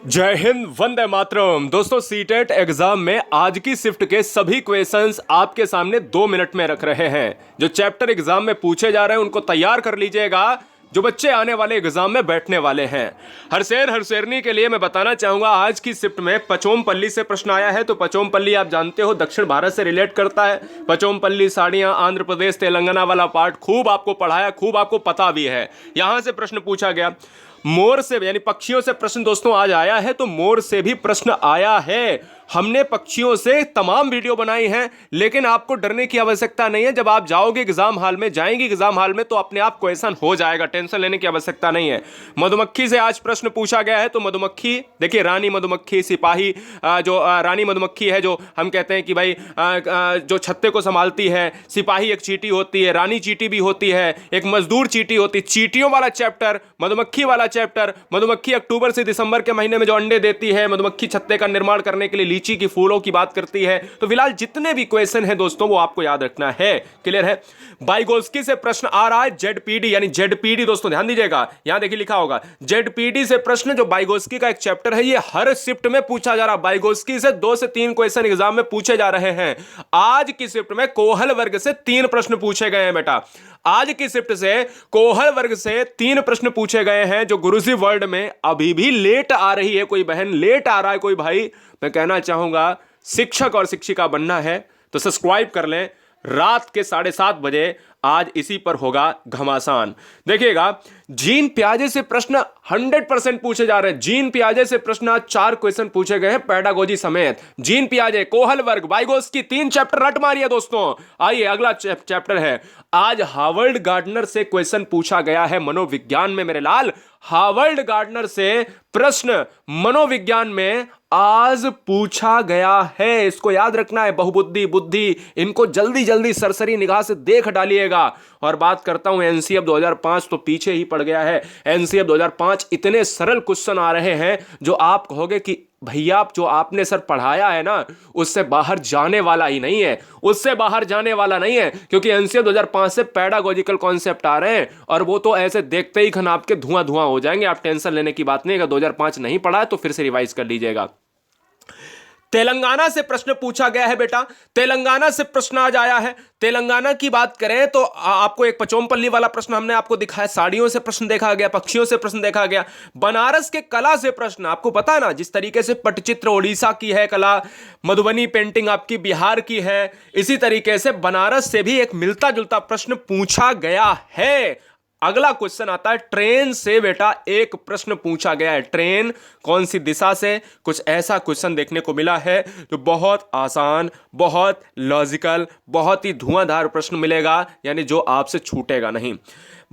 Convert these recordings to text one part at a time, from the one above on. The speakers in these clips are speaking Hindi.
जय हिंद, वंदे मातरम। दोस्तों, सीटेट एग्जाम में आज की शिफ्ट के सभी क्वेश्चंस आपके सामने 2 मिनट में रख रहे हैं। जो चैप्टर एग्जाम में पूछे जा रहे हैं उनको तैयार कर लीजिएगा, जो बच्चे आने वाले एग्जाम में बैठने वाले हैं। हरसेर हरसेरनी के लिए मैं बताना चाहूंगा, आज की शिफ्ट में पचोमपल्ली से प्रश्न आया है। तो पचोमपल्ली आप जानते हो दक्षिण भारत से रिलेट करता है। पचोमपल्ली, साड़ियां, आंध्र प्रदेश, तेलंगाना वाला पार्ट खूब आपको पढ़ाया, खूब आपको पता भी है। यहां से प्रश्न पूछा गया। मोर से यानी पक्षियों से प्रश्न दोस्तों आज आया है, तो मोर से भी प्रश्न आया है। हमने पक्षियों से तमाम वीडियो बनाई हैं, लेकिन आपको डरने की आवश्यकता नहीं है। जब आप जाओगे एग्जाम हॉल में, जाएंगे एग्जाम हॉल में, तो अपने आप क्वेश्चन हो जाएगा, टेंशन लेने की आवश्यकता नहीं है। मधुमक्खी से आज प्रश्न पूछा गया है। तो मधुमक्खी देखिए, रानी मधुमक्खी, सिपाही, जो रानी मधुमक्खी है, जो हम कहते हैं कि भाई जो छत्ते को संभालती है। सिपाही एक चींटी होती है, रानी चींटी भी होती है, एक मजदूर चींटी होती है। चींटियों वाला चैप्टर, मधुमक्खी वाला चैप्टर। मधुमक्खी अक्टूबर से दिसंबर के महीने में जो अंडे देती है, मधुमक्खी छत्ते का निर्माण करने के लिए लीची की फूलों की बात करती है। तो फिलहाल जितने भी क्वेश्चन है दोस्तों, वो आपको याद रखना है। क्लियर है? बाइगोस्की से प्रश्न आ रहा है। जेडपीडी यानी जेडपीडी, दोस्तों ध्यान दीजिएगा, यहां देखिए लिखा होगा जेडपीडी से प्रश्न। जो बाइगोस्की का एक चैप्टर है, ये हर शिफ्ट में पूछा जा रहा है। बाइगोस्की से 2 से 3 क्वेश्चन एग्जाम में पूछे जा रहे हैं। आज की शिफ्ट में कोहल वर्ग से 3 प्रश्न पूछे गए हैं बेटा। आज की शिफ्ट से कोहल वर्ग से 3 प्रश्न पूछे गए हैं, जो गुरुजी वर्ल्ड में अभी भी लेट आ रही है। कोई बहन लेट आ रहा है, कोई भाई, मैं कहना चाहूंगा शिक्षक और शिक्षिका बनना है तो सब्सक्राइब कर लें। रात के 7:30 बजे आज इसी पर होगा घमासान। देखिएगा, जीन पियाजे से प्रश्न 100% पूछे जा रहे हैं। जीन पियाजे से प्रश्न आज 4 क्वेश्चन पूछे गए हैं, पेडागोजी समेत। जीन पियाजे, कोहल वर्ग, बाइगोस्की, 3 चैप्टर रट मारिए दोस्तों। आइए अगला चैप्टर है। आज हार्वर्ड गार्डनर से क्वेश्चन पूछा गया है मनोविज्ञान में। मेरे लाल, हार्वर्ड गार्डनर से प्रश्न मनोविज्ञान में आज पूछा गया है। इसको याद रखना है। बहुबुद्धि, बुद्धि, इनको जल्दी जल्दी सरसरी निगाह से देख डालिएगा। और बात करता हूं एनसीएफ 2005, तो पीछे ही पड़ गया है। एनसीएफ 2005 इतने सरल क्वेश्चन आ रहे हैं जो आप कहोगे कि भैया जो आपने सर पढ़ाया है ना, उससे बाहर जाने वाला ही नहीं है, उससे बाहर जाने वाला नहीं है। क्योंकि एनसीएफ 2005 से पेडागोजिकल कॉन्सेप्ट आ रहे हैं, और वो तो ऐसे देखते ही खनाप के धुआं धुआं हो जाएंगे। आप टेंशन लेने की बात नहीं है। अगर 2005 नहीं पढ़ा है तो फिर से रिवाइज कर लीजिएगा। तेलंगाना से प्रश्न पूछा गया है बेटा। तेलंगाना से प्रश्न आज आया है। तेलंगाना की बात करें तो आपको एक पचोमपल्ली वाला प्रश्न हमने आपको दिखाया। साड़ियों से प्रश्न देखा गया, पक्षियों से प्रश्न देखा गया। बनारस के कला से प्रश्न, आपको पता है ना, जिस तरीके से पट्टचित्र ओडिशा की है कला, मधुबनी पेंटिंग आपकी बिहार की है, इसी तरीके से बनारस से भी एक मिलता जुलता प्रश्न पूछा गया है। अगला क्वेश्चन आता है ट्रेन से बेटा। एक प्रश्न पूछा गया है, ट्रेन कौन सी दिशा से, कुछ ऐसा क्वेश्चन देखने को मिला है जो बहुत आसान, बहुत लॉजिकल, बहुत ही धुआंधार प्रश्न मिलेगा, यानी जो आपसे छूटेगा नहीं।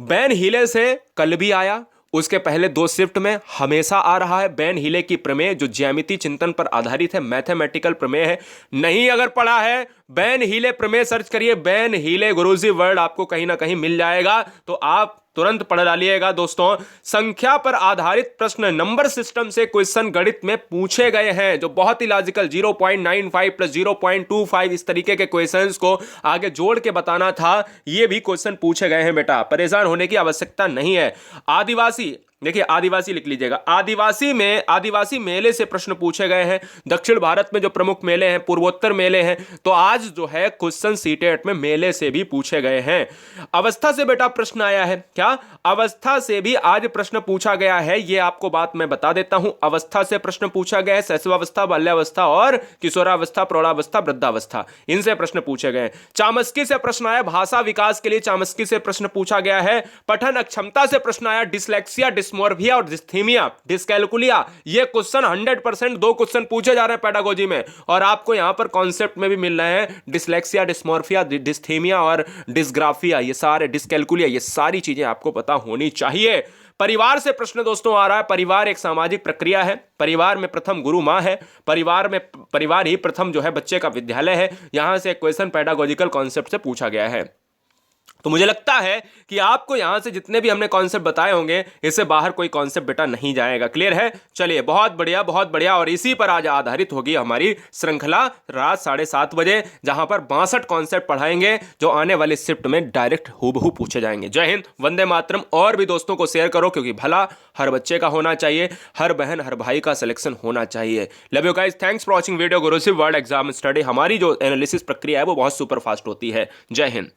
बैन हीले से कल भी आया, उसके पहले 2 शिफ्ट में हमेशा आ रहा है। बैन हीले की प्रमेय जो ज्यामिति चिंतन पर आधारित है, मैथमेटिकल प्रमेय है। नहीं अगर पढ़ा है, बैन हीले प्रमेय सर्च करिए, बैन हीले गुरुजी वर्ड आपको कहीं ना कहीं मिल जाएगा, तो आप तुरंत पढ़ डालिएगा दोस्तों। संख्या पर आधारित प्रश्न, नंबर सिस्टम से क्वेश्चन गणित में पूछे गए हैं, जो बहुत ही लॉजिकल, 0.95 प्लस 0.25 इस तरीके के क्वेश्चंस को आगे जोड़ के बताना था। ये भी क्वेश्चन पूछे गए हैं बेटा, परेशान होने की आवश्यकता नहीं है। आदिवासी, देखिए आदिवासी लिख लीजिएगा। आदिवासी मेले से प्रश्न पूछे गए हैं। दक्षिण भारत में जो प्रमुख मेले हैं, पूर्वोत्तर मेले हैं, तो आज जो है क्वेश्चन सीटेट में मेले से भी पूछे गए हैं। अवस्था से बेटा प्रश्न आया है। क्या? अवस्था से भी आज प्रश्न पूछा गया है। ये आपको बात मैं बता देता हूं। अवस्था से प्रश्न पूछा गया है, शैशवावस्था, बाल्यावस्था और किशोरावस्था, प्रौढ़ावस्था, वृद्धावस्था, इनसे प्रश्न पूछे गए। चामस्की से प्रश्न आया, भाषा विकास के लिए चामस्की से प्रश्न पूछा गया है। पठन अक्षमता से प्रश्न आया, डिसलेक्सिया, डिस्मोर्फिया और डिस्थीमिया, डिस्कैलकुलिया। ये क्वेश्चन 100% 2 क्वेश्चन पूछे जा रहे हैं पेडागोजी में, और आपको यहां पर कॉन्सेप्ट में भी मिल रहे हैं। डिसलेक्सिया, डिस्मोर्फिया, डिस्थीमिया और डिस्ग्राफिया, ये सारे, डिस्कैलकुलिया, ये सारी चीजें आपको पता होनी चाहिए। परिवार से प्रश्न दोस्तों आ रहा है। परिवार एक सामाजिक प्रक्रिया है। परिवार में प्रथम गुरु मां है। परिवार ही प्रथम जो है बच्चे का विद्यालय है। यहां से क्वेश्चन पेडागोजिकल कॉन्सेप्ट से पूछा गया है। तो मुझे लगता है कि आपको यहां से जितने भी हमने कॉन्सेप्ट बताए होंगे, इससे बाहर कोई कॉन्सेप्ट बेटा नहीं जाएगा। क्लियर है? चलिए, बहुत बढ़िया बहुत बढ़िया। और इसी पर आज आधारित होगी हमारी श्रृंखला रात 7:30 बजे, जहां पर 62 कॉन्सेप्ट पढ़ाएंगे जो आने वाली शिफ्ट में डायरेक्ट हूबहू पूछे जाएंगे। जय हिंद, वंदे मातरम। और भी दोस्तों को शेयर करो, क्योंकि भला हर बच्चे का होना चाहिए, हर बहन हर भाई का सिलेक्शन होना चाहिए। Love you guys, thanks for watching video Gurushiv world exam study. हमारी जो एनालिसिस प्रक्रिया है वो बहुत सुपर फास्ट होती है। जय हिंद।